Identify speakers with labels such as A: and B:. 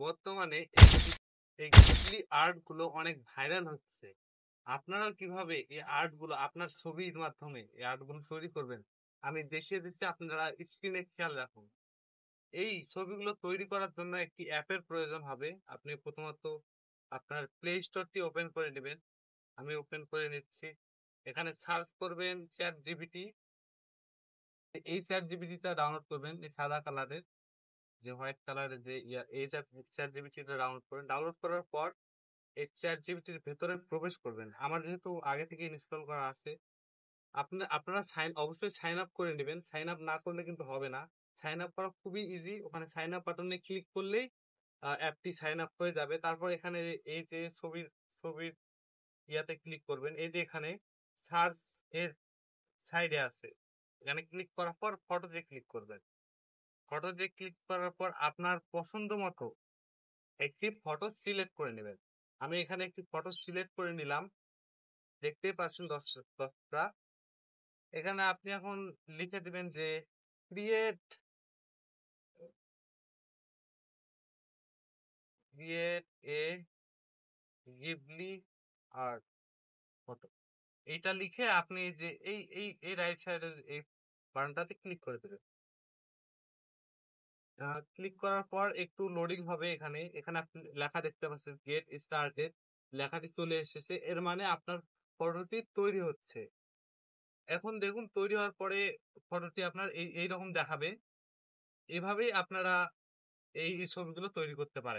A: বর্তমানে এই Ghibli art গুলো অনেক ভাইরাল হচ্ছে। আপনারাও কিভাবে এই আর্ট গুলো আপনার ছবির মাধ্যমে এই আর্ট গুলো তৈরি করবেন, আমি দেখিয়ে দিচ্ছি। আপনারা স্ক্রিনে খেয়াল রাখুন। এই ছবিগুলো তৈরি করার জন্য একটি অ্যাপের প্রয়োজন হবে। আপনি প্রথমত আপনার প্লে স্টোরটি ওপেন করে নেবেন। আমি ওপেন করে নিচ্ছি। এখানে সার্চ করবেন চ্যাট জিপিটি। এই চ্যাট জিপিটিটা ডাউনলোড করবেন, এই সাদা কালারের যে হোয়াইট কালারের যে এই চ্যাট জিপিটিটা ডাউনলোড করেন। ডাউনলোড করার পর এই চ্যাট জিপিটির ভেতরে প্রবেশ করবেন। আমার যেহেতু আগে থেকে ইনস্টল করা আছে, আপনারা অবশ্যই সাইন আপ করে নেবেন। সাইন আপ না করলে কিন্তু হবে না। সাইন আপ করা খুবই ইজি। ওখানে সাইন আপ বাটনে ক্লিক করলেই অ্যাপটি সাইন আপ হয়ে যাবে। তারপর এখানে এই যে ছবির ইয়াতে ক্লিক করবেন। এই যে এখানে সার্চ এর সাইডে আছে, এখানে ক্লিক করার পর ফটোতে ক্লিক করবেন। ফটোতে ক্লিক করার পর আপনার পছন্দ মতো একটি ফটো সিলেক্ট করে নেবেন। আমি এখানে একটি ফটো সিলেক্ট করে নিলাম। দেখতেই পাচ্ছেন দর্শকরা, এখানে আপনি এখন লিখে দিবেন যে create create a Ghibli art photo, এইটা লিখে আপনি যে এই রাইট সাইডের এই বাটনটাতে ক্লিক করে দেবেন। ক্লিক করার পর একটু লোডিং হবে। এখানে এখানে আপনি লেখা দেখতে পাচ্ছেন গেট স্টার্টেড, লেখাটি চলে এসেছে। এর মানে আপনার ফটোটি তৈরি হচ্ছে। এখন দেখুন তৈরি হওয়ার পরে ফটোটি আপনার এই রকম দেখাবে। এভাবেই আপনারা এই ছবিগুলো তৈরি করতে পারেন।